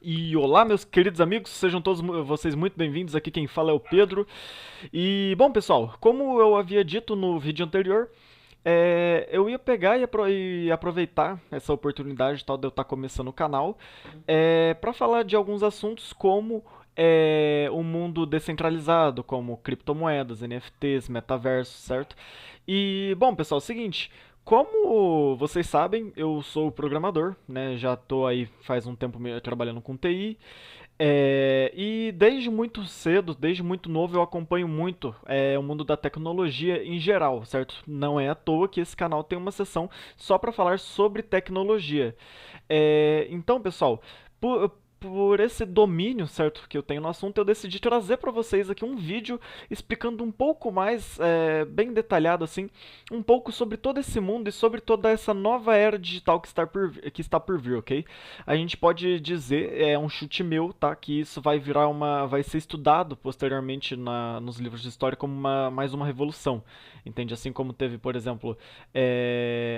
E olá, meus queridos amigos, sejam todos vocês muito bem-vindos. Aqui quem fala é o Pedro. E bom, pessoal, como eu havia dito no vídeo anterior, eu ia pegar e aproveitar essa oportunidade tal de eu estar começando o canal para falar de alguns assuntos como o mundo descentralizado, como criptomoedas, NFTs, metaverso, certo? E bom, pessoal, é o seguinte. Como vocês sabem, eu sou programador, né? Já estou aí faz um tempo trabalhando com TI. E desde muito cedo, desde muito novo, eu acompanho muito o mundo da tecnologia em geral, certo? Não é à toa que esse canal tem uma seção só para falar sobre tecnologia. Então, pessoal, por esse domínio, certo, que eu tenho no assunto, eu decidi trazer para vocês aqui um vídeo explicando um pouco mais, bem detalhado assim, um pouco sobre todo esse mundo e sobre toda essa nova era digital que está por vir, ok? A gente pode dizer, é um chute meu, tá, que isso vai ser estudado posteriormente nos livros de história como mais uma revolução, entende? Assim como teve, por exemplo,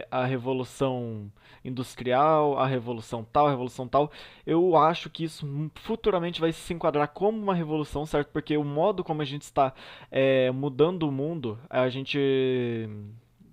a revolução industrial, a revolução tal, eu acho que isso futuramente vai se enquadrar como uma revolução, certo? Porque o modo como a gente está mudando o mundo, a gente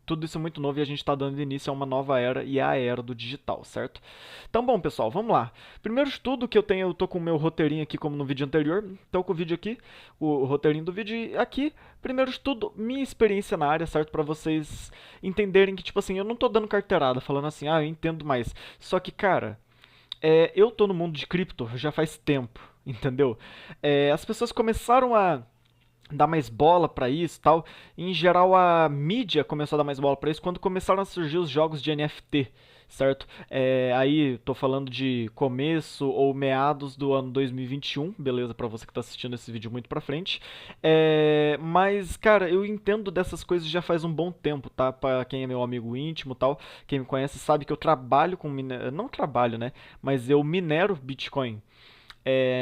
tudo isso é muito novo e a gente está dando início a uma nova era e é a era do digital, certo? Então, bom, pessoal, vamos lá. Primeiro de tudo que eu tô com o meu roteirinho aqui como no vídeo anterior, tô com o vídeo aqui, o roteirinho do vídeo e aqui, primeiro de tudo, minha experiência na área, certo? Para vocês entenderem que, tipo assim, eu não tô dando carteirada, falando assim, eu entendo mais. Só que, cara, eu tô no mundo de cripto já faz tempo, entendeu? As pessoas começaram a dar mais bola pra isso e tal. Em geral, a mídia começou a dar mais bola pra isso quando começaram a surgir os jogos de NFT, certo? Aí, tô falando de começo ou meados do ano 2021, beleza? Pra você que tá assistindo esse vídeo muito pra frente. Mas, cara, eu entendo dessas coisas já faz um bom tempo, tá? Pra quem é meu amigo íntimo e tal, quem me conhece sabe que eu trabalho com não trabalho, né? Mas eu minero Bitcoin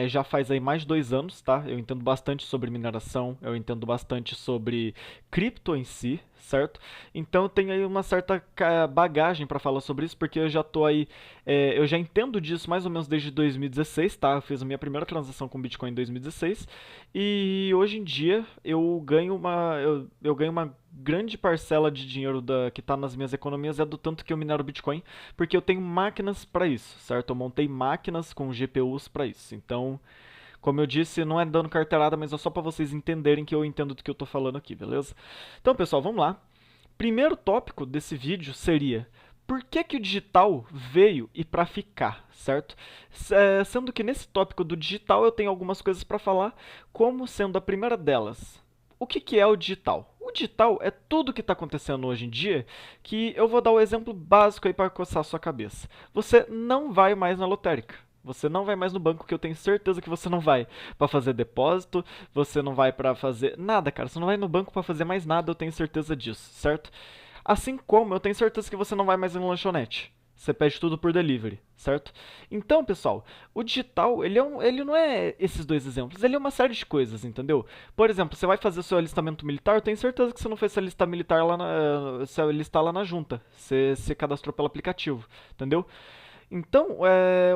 já faz aí mais de 2 anos, tá? Eu entendo bastante sobre mineração, eu entendo bastante sobre cripto em si, certo? Então eu tenho aí uma certa bagagem para falar sobre isso, porque eu já tô aí, eu já entendo disso mais ou menos desde 2016, tá? Eu fiz a minha primeira transação com Bitcoin em 2016 e hoje em dia eu ganho uma grande parcela de dinheiro que está nas minhas economias é do tanto que eu minero Bitcoin, porque eu tenho máquinas para isso, certo? Eu montei máquinas com GPUs para isso. Então, como eu disse, não é dando carteirada, mas é só para vocês entenderem que eu entendo do que eu estou falando aqui, beleza? Então, pessoal, vamos lá. Primeiro tópico desse vídeo seria: por que que o digital veio e para ficar, certo? Sendo que nesse tópico do digital eu tenho algumas coisas para falar, como sendo a primeira delas. O que que é o digital? O digital é tudo que está acontecendo hoje em dia, que eu vou dar o exemplo básico aí para coçar a sua cabeça. Você não vai mais na lotérica. Você não vai mais no banco, que eu tenho certeza que você não vai para fazer depósito, você não vai para fazer nada, cara. Você não vai no banco para fazer mais nada, eu tenho certeza disso, certo? Assim como eu tenho certeza que você não vai mais em lanchonete. Você pede tudo por delivery, certo? Então, pessoal, o digital, ele não é esses dois exemplos, ele é uma série de coisas, entendeu? Por exemplo, você vai fazer seu alistamento militar, eu tenho certeza que você não fez seu alistamento militar seu alistar lá na junta. Você se cadastrou pelo aplicativo, entendeu? Então,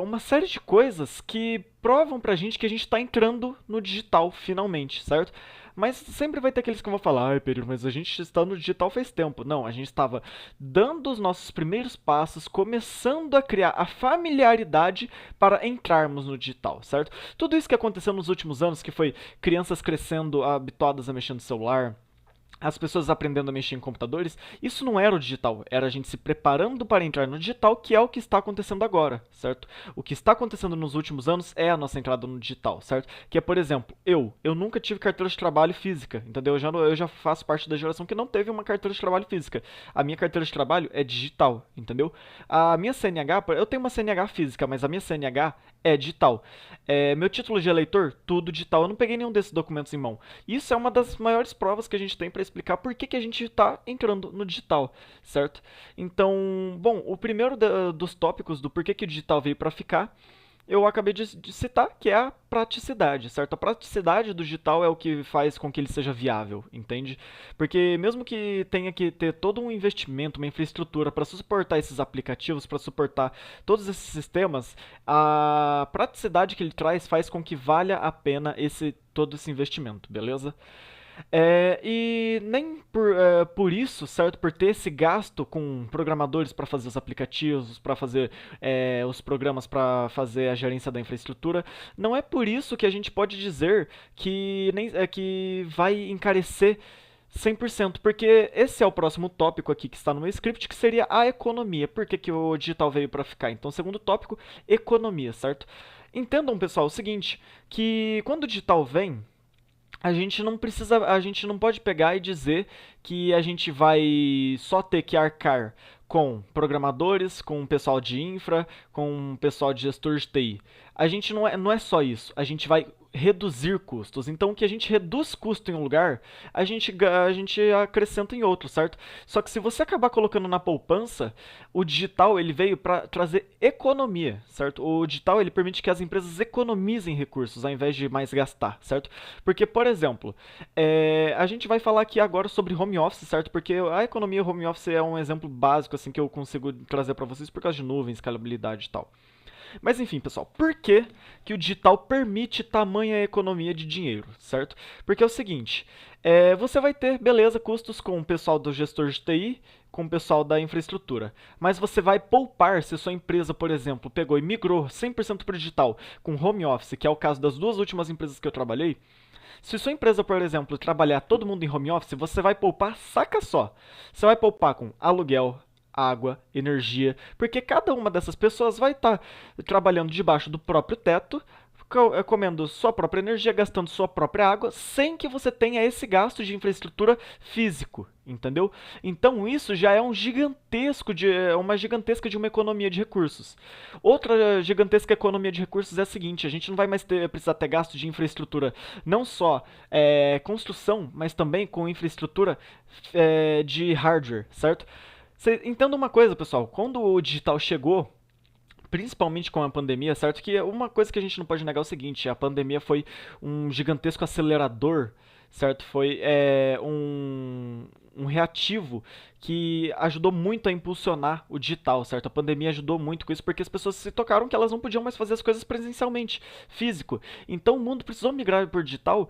uma série de coisas que provam pra gente que a gente tá entrando no digital finalmente, certo? Mas sempre vai ter aqueles que vão falar, ai Pedro, mas a gente está no digital faz tempo. Não, a gente estava dando os nossos primeiros passos, começando a criar a familiaridade para entrarmos no digital, certo? Tudo isso que aconteceu nos últimos anos, que foi crianças crescendo habituadas a mexer no celular, as pessoas aprendendo a mexer em computadores, isso não era o digital, era a gente se preparando para entrar no digital, que é o que está acontecendo agora, certo? O que está acontecendo nos últimos anos é a nossa entrada no digital, certo? Que é, por exemplo, eu nunca tive carteira de trabalho física, entendeu? Eu já faço parte da geração que não teve uma carteira de trabalho física. A minha carteira de trabalho é digital, entendeu? A minha CNH, eu tenho uma CNH física, mas a minha CNH é digital. Meu título de eleitor, tudo digital. Eu não peguei nenhum desses documentos em mão. Isso é uma das maiores provas que a gente tem para explicar por que que a gente está entrando no digital, certo? Então, bom, o primeiro dos tópicos do porquê que o digital veio para ficar eu acabei de citar, que é a praticidade, certo? A praticidade do digital é o que faz com que ele seja viável, entende? Porque mesmo que tenha que ter todo um investimento, uma infraestrutura para suportar esses aplicativos, para suportar todos esses sistemas, a praticidade que ele traz faz com que valha a pena todo esse investimento, beleza? E nem por isso, certo? Por ter esse gasto com programadores para fazer os aplicativos, para fazer os programas para fazer a gerência da infraestrutura, não é por isso que a gente pode dizer que vai encarecer 100%, porque esse é o próximo tópico aqui que está no meu script, que seria a economia. Por que, que o digital veio para ficar? Então, segundo tópico, economia, certo? Entendam, pessoal, o seguinte, que quando o digital vem, a gente não pode pegar e dizer que a gente vai só ter que arcar com programadores, com o pessoal de infra, com o pessoal de gestor de TI. A gente não é só isso, a gente vai reduzir custos. Então, o que a gente reduz custo em um lugar, a gente acrescenta em outro, certo? Só que se você acabar colocando na poupança, o digital ele veio para trazer economia, certo? O digital ele permite que as empresas economizem recursos ao invés de mais gastar, certo? Porque, por exemplo, a gente vai falar aqui agora sobre home office, certo? Porque a economia home office é um exemplo básico assim que eu consigo trazer para vocês por causa de nuvem, escalabilidade e tal. Mas enfim, pessoal, por que, que o digital permite tamanha economia de dinheiro, certo? Porque é o seguinte, você vai ter, beleza, custos com o pessoal do gestor de TI, com o pessoal da infraestrutura, mas você vai poupar se sua empresa, por exemplo, pegou e migrou 100% para o digital com home office, que é o caso das duas últimas empresas que eu trabalhei. Se sua empresa, por exemplo, trabalhar todo mundo em home office, você vai poupar, saca só. Você vai poupar com aluguel, água, energia, porque cada uma dessas pessoas vai estar trabalhando debaixo do próprio teto, comendo sua própria energia, gastando sua própria água, sem que você tenha esse gasto de infraestrutura físico, entendeu? Então isso já é uma gigantesca de uma economia de recursos. Outra gigantesca economia de recursos é a seguinte: a gente não vai mais precisar ter gasto de infraestrutura, não só construção, mas também com infraestrutura de hardware, certo? Entenda uma coisa, pessoal, quando o digital chegou, principalmente com a pandemia, certo? Que uma coisa que a gente não pode negar é o seguinte: a pandemia foi um gigantesco acelerador, certo? Foi um reativo que ajudou muito a impulsionar o digital, certo? A pandemia ajudou muito com isso porque as pessoas se tocaram que elas não podiam mais fazer as coisas presencialmente, físico. Então o mundo precisou migrar para o digital,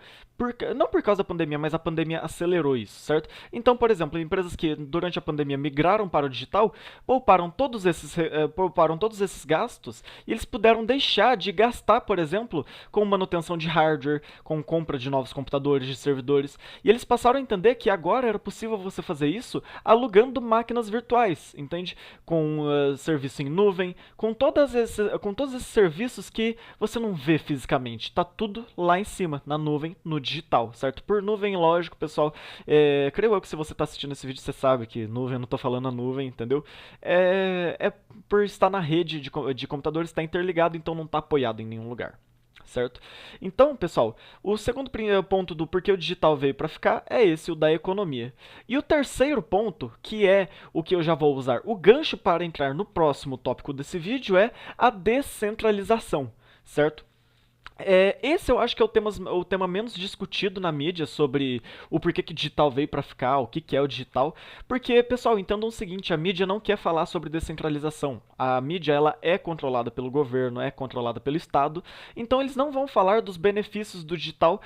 não por causa da pandemia, mas a pandemia acelerou isso, certo? Então, por exemplo, empresas que durante a pandemia migraram para o digital pouparam todos esses gastos e eles puderam deixar de gastar, por exemplo, com manutenção de hardware, com compra de novos computadores, de servidores. E eles passaram a entender que agora era possível você fazer isso alugando máquinas virtuais, entende? Com serviço em nuvem, com com todos esses serviços que você não vê fisicamente. Tá tudo lá em cima, na nuvem, no digital, certo? Por nuvem, lógico, pessoal. Creio eu que se você está assistindo esse vídeo, você sabe que nuvem, eu não estou falando a nuvem, entendeu? É por estar na rede de computadores, está interligado, então não está apoiado em nenhum lugar. Certo? Então, pessoal, o segundo ponto do porquê o digital veio para ficar é esse, o da economia. E o terceiro ponto, que é o que eu já vou usar o gancho para entrar no próximo tópico desse vídeo, é a descentralização, certo? Esse eu acho que é o tema menos discutido na mídia sobre o porquê que digital veio para ficar, o que, que é o digital. Porque, pessoal, entendam o seguinte: a mídia não quer falar sobre descentralização. A mídia ela é controlada pelo governo, é controlada pelo Estado. Então, eles não vão falar dos benefícios do digital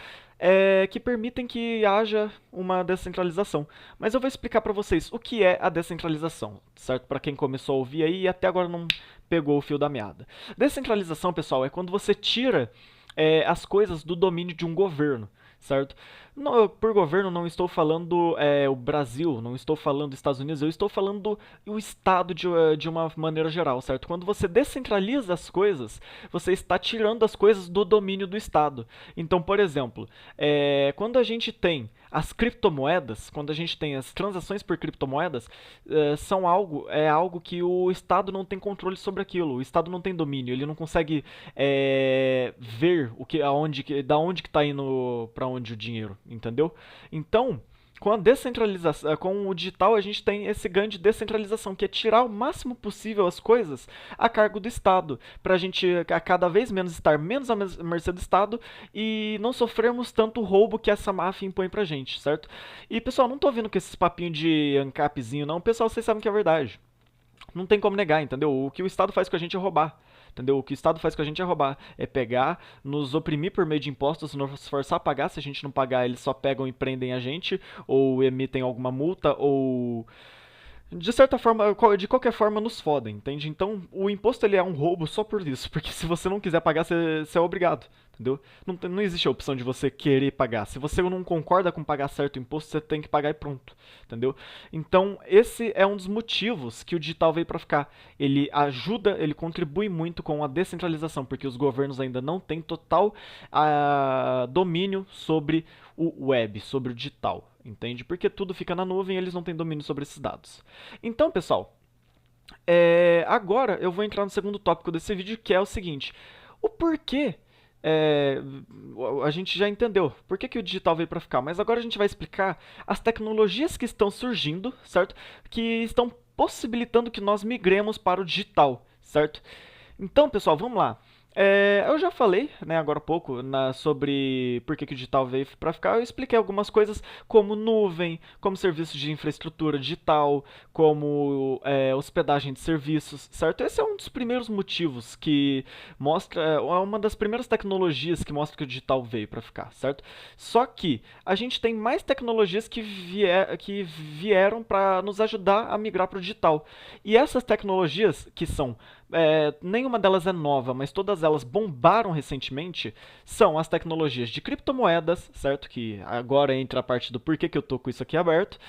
que permitem que haja uma descentralização. Mas eu vou explicar para vocês o que é a descentralização, certo? Para quem começou a ouvir aí e até agora não pegou o fio da meada. Descentralização, pessoal, é quando você tira as coisas do domínio de um governo, certo? Por governo não estou falando o Brasil, não estou falando Estados Unidos, eu estou falando o Estado de uma maneira geral, certo? Quando você descentraliza as coisas, você está tirando as coisas do domínio do Estado. Então, por exemplo, quando a gente tem as criptomoedas, quando a gente tem as transações por criptomoedas, é algo que o Estado não tem controle sobre aquilo, o Estado não tem domínio, ele não consegue ver da onde que está indo para onde o dinheiro, entendeu? Então, Com a descentralização, com o digital, a gente tem esse ganho de descentralização, que é tirar o máximo possível as coisas a cargo do Estado, para a gente a cada vez menos estar menos à mercê do Estado e não sofrermos tanto roubo que essa máfia impõe pra gente, certo? E pessoal, não tô vindo com esses papinhos de ANCAPzinho, não. Pessoal, vocês sabem que é verdade. Não tem como negar, entendeu? O que o Estado faz com a gente é roubar. Entendeu? O que o Estado faz com a gente é roubar. É pegar, nos oprimir por meio de impostos, nos forçar a pagar. Se a gente não pagar, eles só pegam e prendem a gente, ou emitem alguma multa, ou de certa forma, de qualquer forma, nos fodem, entende? Então, o imposto ele é um roubo só por isso, porque se você não quiser pagar, você é obrigado, entendeu? Não existe a opção de você querer pagar. Se você não concorda com pagar certo imposto, você tem que pagar e pronto, entendeu? Então, esse é um dos motivos que o digital veio para ficar. Ele ajuda, ele contribui muito com a descentralização, porque os governos ainda não têm total domínio sobre o web, sobre o digital, entende? Porque tudo fica na nuvem e eles não têm domínio sobre esses dados. Então, pessoal, agora eu vou entrar no segundo tópico desse vídeo, que é o seguinte: o porquê. é, a gente já entendeu por que o digital veio para ficar, mas agora a gente vai explicar as tecnologias que estão surgindo, certo? Que estão possibilitando que nós migremos para o digital, certo? Então, pessoal, vamos lá. Eu já falei, né, agora há pouco, sobre por que o digital veio para ficar. Eu expliquei algumas coisas como nuvem, como serviços de infraestrutura digital, como hospedagem de serviços, certo? Esse é um dos primeiros motivos que mostra, é uma das primeiras tecnologias que mostra que o digital veio para ficar, certo? Só que a gente tem mais tecnologias que vieram para nos ajudar a migrar para o digital. E essas tecnologias, que são nenhuma delas é nova, mas todas elas bombaram recentemente, são as tecnologias de criptomoedas, certo? Que agora entra a parte do porquê que eu tô com isso aqui aberto.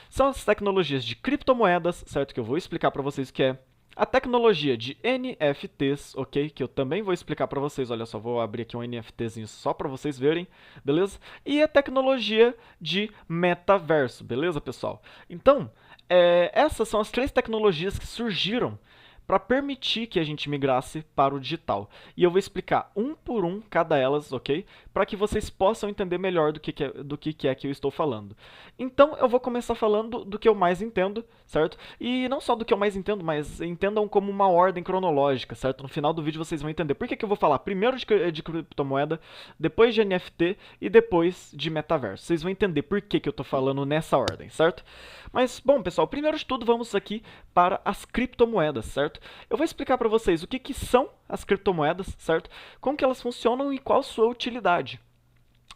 São as tecnologias de criptomoedas, certo? Que eu vou explicar para vocês o que é. A tecnologia de NFTs, ok? Que eu também vou explicar para vocês. Olha só, vou abrir aqui um NFTzinho só para vocês verem, beleza? E a tecnologia de metaverso, beleza, pessoal? Então, essas são as três tecnologias que surgiram para permitir que a gente migrasse para o digital. E eu vou explicar um por um cada elas, ok? Para que vocês possam entender melhor do que é que eu estou falando. Então, eu vou começar falando do que eu mais entendo, certo? E não só do que eu mais entendo, mas entendam como uma ordem cronológica, certo? No final do vídeo vocês vão entender por que eu vou falar primeiro de criptomoeda, depois de NFT e depois de metaverso. Vocês vão entender por que eu estou falando nessa ordem, certo? Mas, bom, pessoal, primeiro de tudo, vamos aqui para as criptomoedas, certo? Eu vou explicar para vocês o que são as criptomoedas, certo? Como que elas funcionam e qual sua utilidade.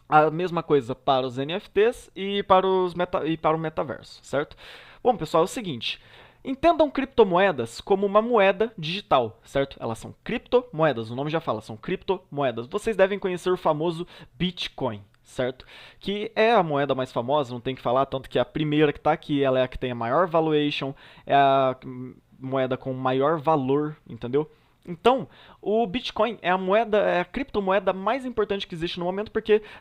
A mesma coisa para os NFTs e para o metaverso, certo? Bom, pessoal, é o seguinte. Entendam criptomoedas como uma moeda digital, certo? Elas são criptomoedas, o nome já fala, são criptomoedas. Vocês devem conhecer o famoso Bitcoin, certo? Que é a moeda mais famosa, não tem que falar, tanto que é a primeira que está aqui, ela é a que tem a maior valuation, é a moeda com maior valor, entendeu? Então, o Bitcoin é a criptomoeda mais importante que existe no momento,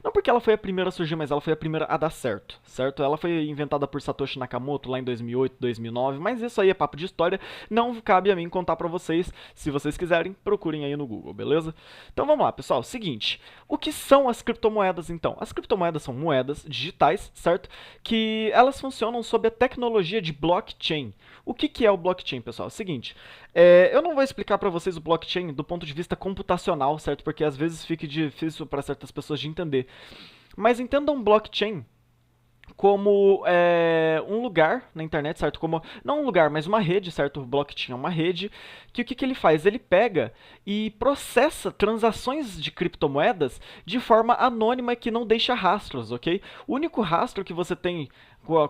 não porque ela foi a primeira a surgir, mas ela foi a primeira a dar certo, certo? Ela foi inventada por Satoshi Nakamoto lá em 2008, 2009, mas isso aí é papo de história, não cabe a mim contar pra vocês. Se vocês quiserem, procurem aí no Google, beleza? Então vamos lá, pessoal, seguinte, o que são as criptomoedas então? As criptomoedas são moedas digitais, certo? Que elas funcionam sob a tecnologia de blockchain. O que é o blockchain, pessoal? É o seguinte, eu não vou explicar para vocês o blockchain do ponto de vista computacional, certo? Porque às vezes fica difícil para certas pessoas de entender. Mas entendam blockchain como um lugar na internet, certo? Como, não um lugar, mas uma rede, certo? O blockchain é uma rede que o que ele faz? Ele pega e processa transações de criptomoedas de forma anônima que não deixa rastros, ok? O único rastro que você tem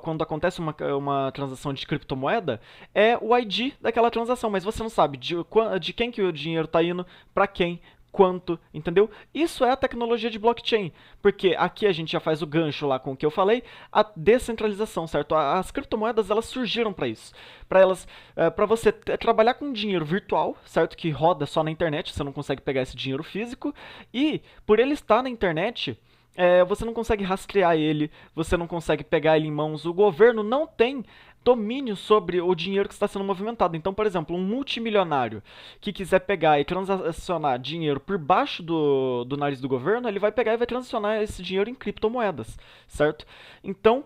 quando acontece uma transação de criptomoeda é o ID daquela transação, mas você não sabe de quem que o dinheiro está indo, para quem, quanto, entendeu? Isso é a tecnologia de blockchain, porque aqui a gente já faz o gancho lá com o que eu falei, a descentralização, certo? As criptomoedas, elas surgiram para isso, para você trabalhar com dinheiro virtual, certo? Que roda só na internet, você não consegue pegar esse dinheiro físico, e por ele estar na internet, você não consegue rastrear ele, você não consegue pegar ele em mãos, o governo não tem domínio sobre o dinheiro que está sendo movimentado. Então, por exemplo, um multimilionário que quiser pegar e transacionar dinheiro por baixo do nariz do governo, ele vai pegar e vai transacionar esse dinheiro em criptomoedas, certo? Então,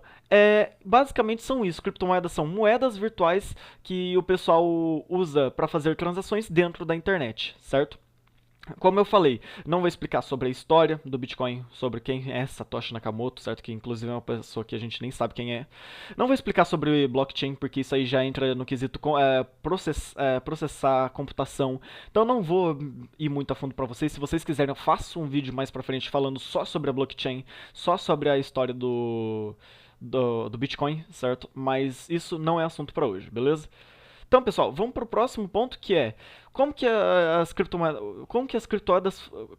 basicamente são isso. Criptomoedas são moedas virtuais que o pessoal usa para fazer transações dentro da internet, certo? Como eu falei, não vou explicar sobre a história do Bitcoin, sobre quem é Satoshi Nakamoto, certo? Que inclusive é uma pessoa que a gente nem sabe quem é. Não vou explicar sobre blockchain, porque isso aí já entra no quesito processar computação. Então não vou ir muito a fundo para vocês. Se vocês quiserem, eu faço um vídeo mais pra frente falando só sobre a blockchain, só sobre a história do Bitcoin, certo? Mas isso não é assunto para hoje, beleza? Então, pessoal, vamos para o próximo ponto, que é como que as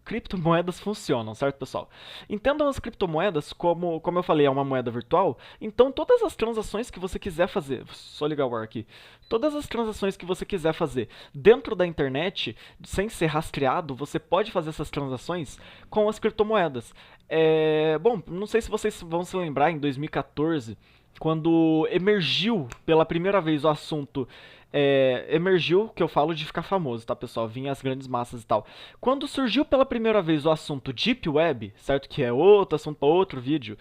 criptomoedas funcionam, certo, pessoal? Entendam as criptomoedas como eu falei, é uma moeda virtual. Então, todas as transações que você quiser fazer, só ligar o ar aqui, todas as transações que você quiser fazer dentro da internet, sem ser rastreado, você pode fazer essas transações com as criptomoedas. Bom, não sei se vocês vão se lembrar, em 2014, quando emergiu pela primeira vez o assunto, emergiu, que eu falo de ficar famoso, tá, pessoal? Vinha as grandes massas e tal. Quando surgiu pela primeira vez o assunto Deep Web, certo? Que é outro assunto para outro vídeo.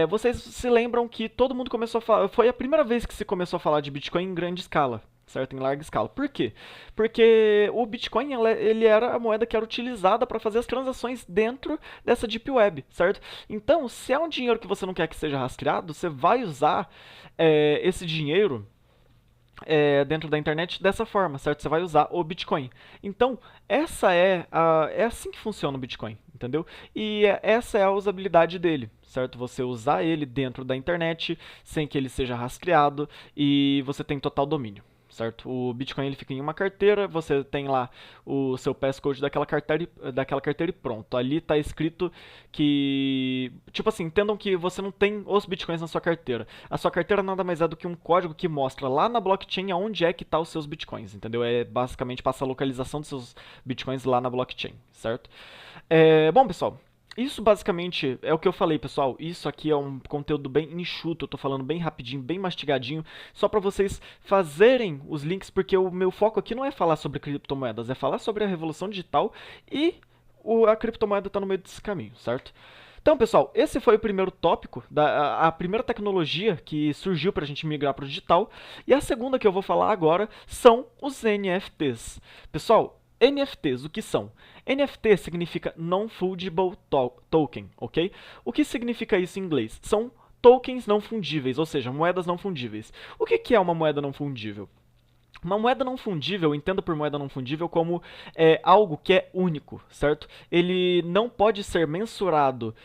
Vocês se lembram que todo mundo começou a falar. Foi a primeira vez que se começou a falar de Bitcoin em grande escala. Certo? Em larga escala. Por quê? Porque o Bitcoin ele era a moeda que era utilizada para fazer as transações dentro dessa Deep Web, certo? Então, se é um dinheiro que você não quer que seja rastreado, você vai usar esse dinheiro dentro da internet dessa forma, certo? Você vai usar o Bitcoin. Então, é assim que funciona o Bitcoin, entendeu? E essa é a usabilidade dele, certo? Você usar ele dentro da internet, sem que ele seja rastreado, e você tem total domínio. Certo? O Bitcoin ele fica em uma carteira, você tem lá o seu passcode daquela carteira e pronto. Ali está escrito que, tipo assim, entendam que você não tem os Bitcoins na sua carteira. A sua carteira nada mais é do que um código que mostra lá na blockchain aonde é que tá os seus Bitcoins, entendeu? Basicamente passa a localização dos seus Bitcoins lá na blockchain, certo? Bom, pessoal, isso basicamente é o que eu falei, pessoal. Isso aqui é um conteúdo bem enxuto, eu tô falando bem rapidinho, bem mastigadinho, só para vocês fazerem os links, porque o meu foco aqui não é falar sobre criptomoedas, é falar sobre a revolução digital e a criptomoeda está no meio desse caminho, certo? Então, pessoal, esse foi o primeiro tópico, a primeira tecnologia que surgiu para a gente migrar para o digital, e a segunda que eu vou falar agora são os NFTs. Pessoal, NFTs, o que são? NFT significa Non-Fungible Token, ok? O que significa isso em inglês? São tokens não fundíveis, ou seja, moedas não fundíveis. O que é uma moeda não fundível? Uma moeda não fundível, entenda por moeda não fundível como algo que é único, certo? Ele não pode ser mensurado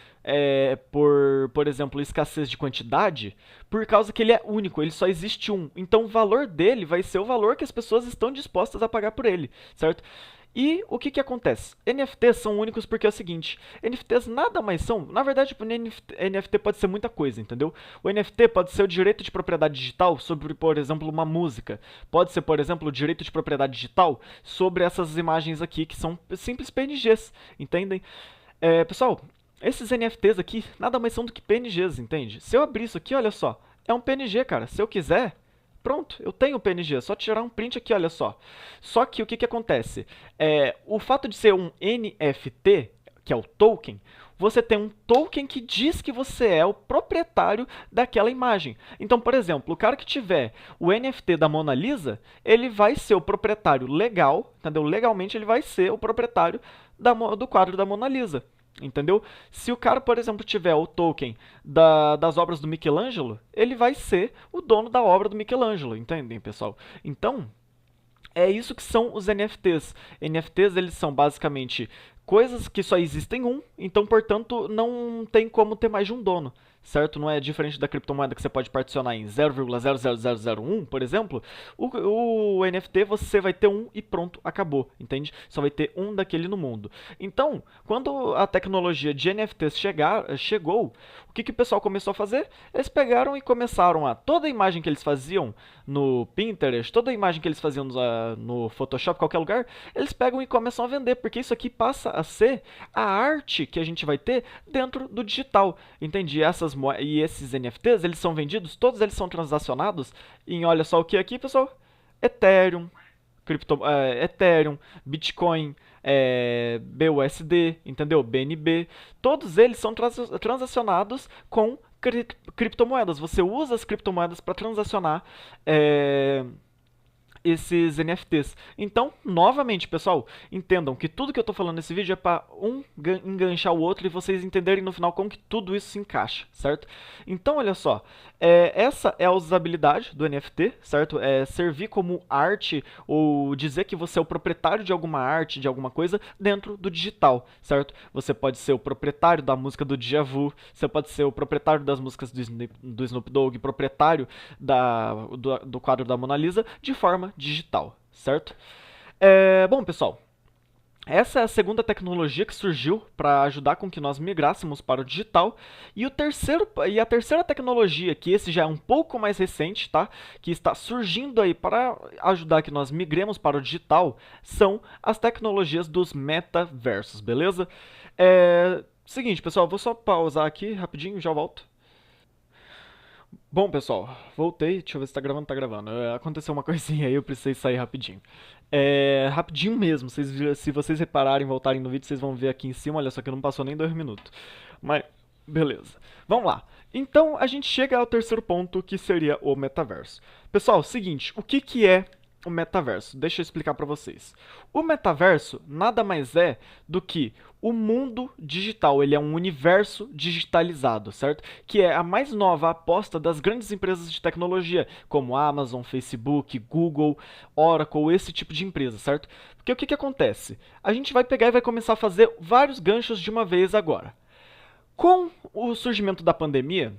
por exemplo, escassez de quantidade, por causa que ele é único, ele só existe um. Então o valor dele vai ser o valor que as pessoas estão dispostas a pagar por ele, certo? E o que acontece? NFTs são únicos porque é o seguinte, NFTs nada mais são, na verdade NFT pode ser muita coisa, entendeu? O NFT pode ser o direito de propriedade digital sobre, por exemplo, uma música. Pode ser, por exemplo, o direito de propriedade digital sobre essas imagens aqui que são simples PNGs, entendem? Pessoal, esses NFTs aqui nada mais são do que PNGs, entende? Se eu abrir isso aqui, olha só, é um PNG, cara. Se eu quiser, pronto, eu tenho o PNG, é só tirar um print aqui, olha só. Só que o que acontece? O fato de ser um NFT, que é o token, você tem um token que diz que você é o proprietário daquela imagem. Então, por exemplo, o cara que tiver o NFT da Mona Lisa, ele vai ser o proprietário legal, entendeu? Legalmente ele vai ser o proprietário do quadro da Mona Lisa. Entendeu? Se o cara, por exemplo, tiver o token das obras do Michelangelo, ele vai ser o dono da obra do Michelangelo, entendem, pessoal? Então, é isso que são os NFTs. NFTs, eles são basicamente coisas que só existem um, então, portanto, não tem como ter mais de um dono, certo? Não é diferente da criptomoeda que você pode particionar em 0,00001, por exemplo. O NFT você vai ter um e pronto, acabou, entende? Só vai ter um daquele no mundo. Então, quando a tecnologia de NFTs chegou, o que o pessoal começou a fazer? Eles pegaram e começaram toda a imagem que eles faziam no Pinterest, toda a imagem que eles faziam no Photoshop, qualquer lugar, eles pegam e começam a vender, porque isso aqui passa a ser a arte que a gente vai ter dentro do digital, entende? Essas e esses NFTs, eles são vendidos, todos eles são transacionados em, olha só o que aqui, pessoal? Ethereum, Ethereum, Bitcoin, BUSD, entendeu? BNB, todos eles são transacionados com criptomoedas. Você usa as criptomoedas para transacionar esses NFTs. Então, novamente, pessoal, entendam que tudo que eu estou falando nesse vídeo é para enganchar o outro e vocês entenderem no final como que tudo isso se encaixa, certo? Então, olha só, essa é a usabilidade do NFT, certo? É servir como arte ou dizer que você é o proprietário de alguma arte, de alguma coisa dentro do digital, certo? Você pode ser o proprietário da música do Djavu, você pode ser o proprietário das músicas do Snoop Dogg, proprietário do quadro da Mona Lisa, de forma digital, certo? Bom, pessoal, essa é a segunda tecnologia que surgiu para ajudar com que nós migrássemos para o digital. E a terceira tecnologia, que esse já é um pouco mais recente, tá? Que está surgindo aí para ajudar que nós migremos para o digital, são as tecnologias dos metaversos, beleza? Seguinte, pessoal, vou só pausar aqui rapidinho, já volto. Bom, pessoal, voltei. Deixa eu ver se tá gravando. Tá gravando. Aconteceu uma coisinha aí, eu precisei sair rapidinho. Rapidinho mesmo. Se vocês repararem, voltarem no vídeo, vocês vão ver aqui em cima. Olha só que não passou nem 2 minutos. Mas, beleza. Vamos lá. Então, a gente chega ao terceiro ponto, que seria o metaverso. Pessoal, seguinte, o que é o metaverso? Deixa eu explicar para vocês. O metaverso nada mais é do que o mundo digital. Ele é um universo digitalizado, certo? Que é a mais nova aposta das grandes empresas de tecnologia, como Amazon, Facebook, Google, Oracle, esse tipo de empresa, certo? Porque o que acontece? A gente vai pegar e vai começar a fazer vários ganchos de uma vez agora. Com o surgimento da pandemia,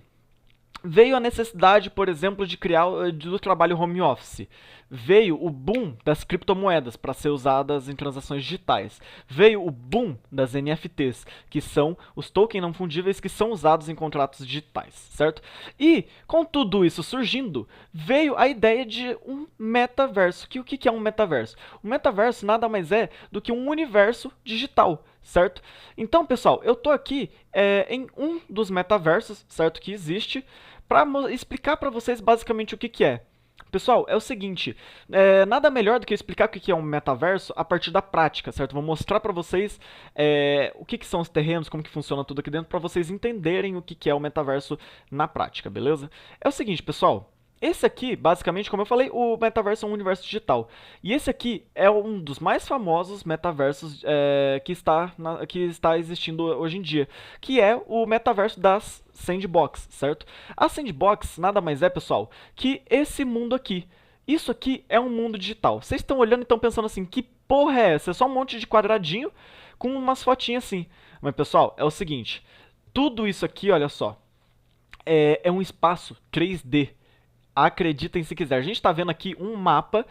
veio a necessidade, por exemplo, de criar do trabalho home office. Veio o boom das criptomoedas para ser usadas em transações digitais. Veio o boom das NFTs, que são os tokens não fungíveis que são usados em contratos digitais, certo? E, com tudo isso surgindo, veio a ideia de um metaverso. O que é um metaverso? O metaverso nada mais é do que um universo digital, certo? Então, pessoal, eu tô aqui em um dos metaversos, certo, que existe, para explicar para vocês basicamente o que é. Pessoal, é o seguinte, nada melhor do que explicar o que é um metaverso a partir da prática, certo? Vou mostrar para vocês o que são os terrenos, como que funciona tudo aqui dentro, para vocês entenderem o que é o metaverso na prática, beleza? É o seguinte, pessoal. Esse aqui, basicamente, como eu falei, o metaverso é um universo digital. E esse aqui é um dos mais famosos metaversos que está existindo hoje em dia, que é o metaverso das Sandbox, certo? A Sandbox nada mais é, pessoal, que esse mundo aqui. Isso aqui é um mundo digital. Vocês estão olhando e estão pensando assim, que porra é essa? É só um monte de quadradinho com umas fotinhas assim. Mas, pessoal, é o seguinte, tudo isso aqui, olha só, é um espaço 3D. Acreditem se quiser. A gente está vendo aqui um mapa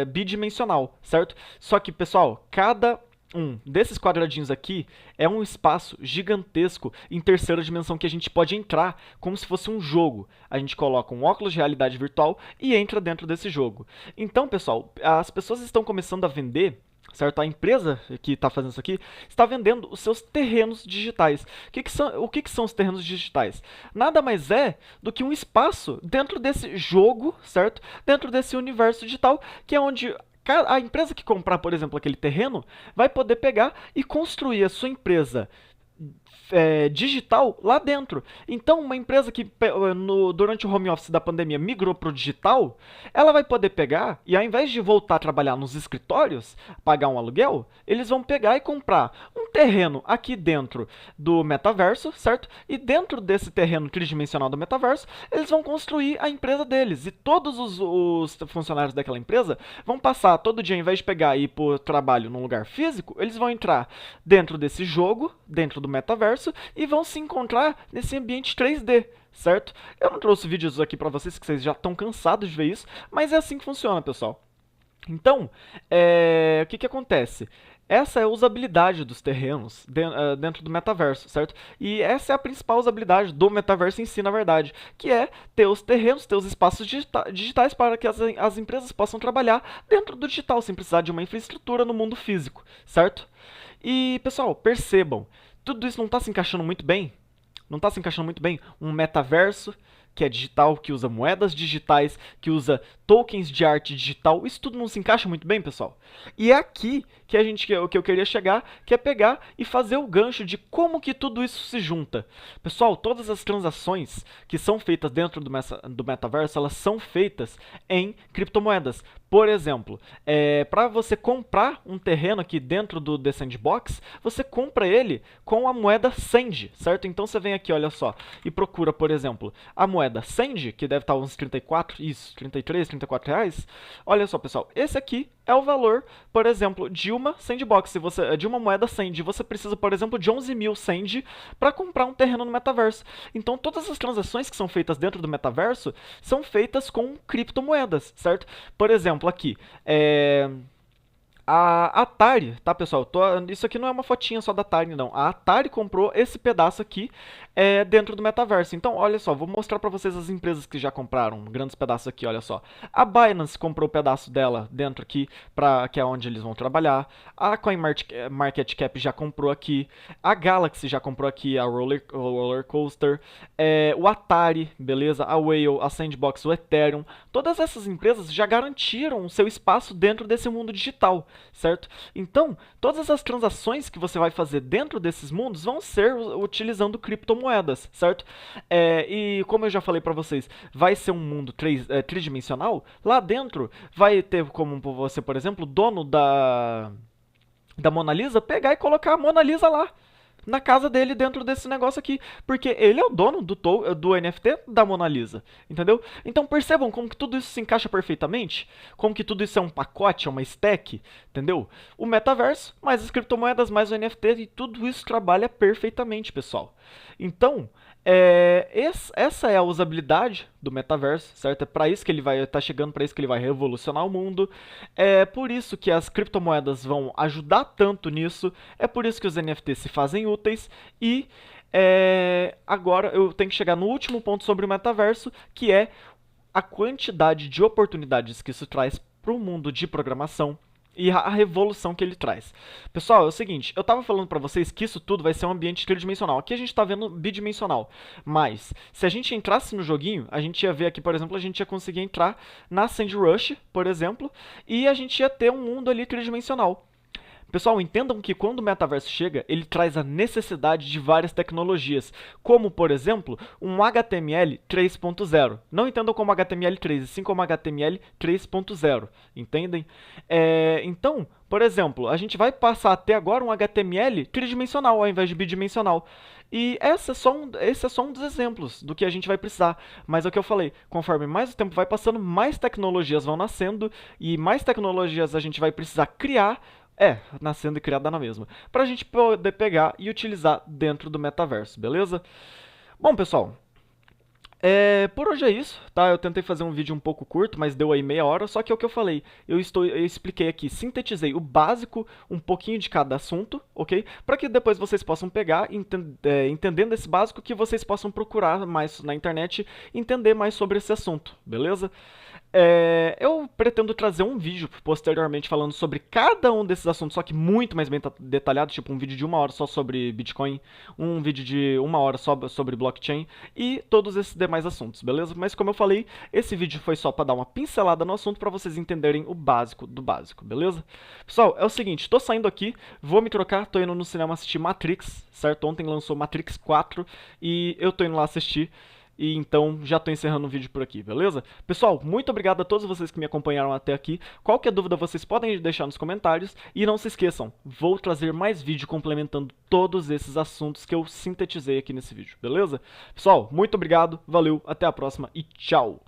bidimensional, certo? Só que, pessoal, cada um desses quadradinhos aqui é um espaço gigantesco em terceira dimensão que a gente pode entrar como se fosse um jogo. A gente coloca um óculos de realidade virtual e entra dentro desse jogo. Então, pessoal, as pessoas estão começando a vender, certo? A empresa que está fazendo isso aqui está vendendo os seus terrenos digitais. O que são os terrenos digitais? Nada mais é do que um espaço dentro desse jogo, certo? Dentro desse universo digital, que é onde a empresa que comprar, por exemplo, aquele terreno, vai poder pegar e construir a sua empresa digital lá dentro. Então, uma empresa que durante o home office da pandemia migrou para o digital, ela vai poder pegar e ao invés de voltar a trabalhar nos escritórios, pagar um aluguel, eles vão pegar e comprar um terreno aqui dentro do metaverso, certo? E dentro desse terreno tridimensional do metaverso, eles vão construir a empresa deles. E todos os funcionários daquela empresa vão passar todo dia, ao invés de pegar e ir para o trabalho num lugar físico, eles vão entrar dentro desse jogo, dentro do metaverso, e vão se encontrar nesse ambiente 3D, certo? Eu não trouxe vídeos aqui pra vocês, que vocês já estão cansados de ver isso, mas é assim que funciona, pessoal. Então, o que acontece? Essa é a usabilidade dos terrenos dentro do metaverso, certo? E essa é a principal usabilidade do metaverso em si, na verdade, que é ter os terrenos, ter os espaços digitais para que as empresas possam trabalhar dentro do digital, sem precisar de uma infraestrutura no mundo físico, certo? E, pessoal, percebam, tudo isso não está se encaixando muito bem? Não está se encaixando muito bem um metaverso que é digital, que usa moedas digitais, que usa tokens de arte digital. Isso tudo não se encaixa muito bem, pessoal. E é aqui que que eu queria chegar, que é pegar e fazer o gancho de como que tudo isso se junta. Pessoal, todas as transações que são feitas dentro do metaverso, elas são feitas em criptomoedas. Por exemplo, para você comprar um terreno aqui dentro do The Sandbox, você compra ele com a moeda Sand, certo? Então você vem aqui, olha só, e procura, por exemplo, a moeda Sand, que deve estar uns 33, 34 reais. Olha só, pessoal, esse aqui é o valor, por exemplo, de uma Sandbox, de uma moeda Sand. Você precisa, por exemplo, de 11.000 Sand para comprar um terreno no metaverso. Então, todas as transações que são feitas dentro do metaverso são feitas com criptomoedas, certo? Por exemplo, aqui, a Atari, tá, pessoal? Isso aqui não é uma fotinha só da Atari, não. A Atari comprou esse pedaço aqui dentro do metaverso. Então, olha só, vou mostrar para vocês as empresas que já compraram grandes pedaços aqui, olha só. A Binance comprou o pedaço dela dentro aqui, que é onde eles vão trabalhar. A CoinMarketCap já comprou aqui. A Galaxy já comprou aqui, a Roller Coaster. O Atari, beleza? A Whale, a Sandbox, o Ethereum. Todas essas empresas já garantiram o seu espaço dentro desse mundo digital, certo? Então, todas as transações que você vai fazer dentro desses mundos vão ser utilizando criptomoedas, certo? E como eu já falei para vocês, vai ser um mundo tridimensional. Lá dentro vai ter como você, por exemplo, dono da Mona Lisa, pegar e colocar a Mona Lisa lá na casa dele dentro desse negócio aqui, porque ele é o dono do NFT da Mona Lisa, entendeu? Então percebam como que tudo isso se encaixa perfeitamente, como que tudo isso é um pacote, é uma stack, entendeu? O metaverso, mais as criptomoedas, mais o NFT, e tudo isso trabalha perfeitamente, pessoal. Então, essa é a usabilidade do metaverso, certo? É para isso que ele vai estar chegando, para isso que ele vai revolucionar o mundo. É por isso que as criptomoedas vão ajudar tanto nisso. É por isso que os NFTs se fazem úteis. E agora eu tenho que chegar no último ponto sobre o metaverso, que é a quantidade de oportunidades que isso traz para o mundo de programação e a revolução que ele traz. Pessoal, é o seguinte, eu estava falando para vocês que isso tudo vai ser um ambiente tridimensional. Aqui a gente está vendo bidimensional, mas se a gente entrasse no joguinho, a gente ia ver aqui, por exemplo, a gente ia conseguir entrar na Sand Rush, por exemplo, e a gente ia ter um mundo ali tridimensional. Pessoal, entendam que quando o metaverso chega, ele traz a necessidade de várias tecnologias, como, por exemplo, um HTML 3.0. Não entendam como HTML3, e sim como HTML 3.0, entendem? Então, por exemplo, a gente vai passar até agora um HTML tridimensional ao invés de bidimensional. E esse é só um dos exemplos do que a gente vai precisar. Mas é o que eu falei, conforme mais o tempo vai passando, mais tecnologias vão nascendo, e mais tecnologias a gente vai precisar criar, nascendo e criada na mesma, para a gente poder pegar e utilizar dentro do metaverso, beleza? Bom, pessoal, por hoje é isso, tá? Eu tentei fazer um vídeo um pouco curto, mas deu aí meia hora, só que é o que eu falei. Eu expliquei aqui, sintetizei o básico, um pouquinho de cada assunto, ok? Para que depois vocês possam pegar, entendendo esse básico, que vocês possam procurar mais na internet, entender mais sobre esse assunto, beleza? Eu pretendo trazer um vídeo posteriormente falando sobre cada um desses assuntos, só que muito mais bem detalhado, tipo um vídeo de 1 hora só sobre Bitcoin, um vídeo de 1 hora só sobre blockchain e todos esses demais assuntos, beleza? Mas como eu falei, esse vídeo foi só para dar uma pincelada no assunto para vocês entenderem o básico do básico, beleza? Pessoal, é o seguinte, tô saindo aqui, vou me trocar, tô indo no cinema assistir Matrix, certo? Ontem lançou Matrix 4 e eu tô indo lá assistir. E então já estou encerrando o vídeo por aqui, beleza? Pessoal, muito obrigado a todos vocês que me acompanharam até aqui. Qualquer dúvida vocês podem deixar nos comentários. E não se esqueçam, vou trazer mais vídeo complementando todos esses assuntos que eu sintetizei aqui nesse vídeo, beleza? Pessoal, muito obrigado, valeu, até a próxima e tchau!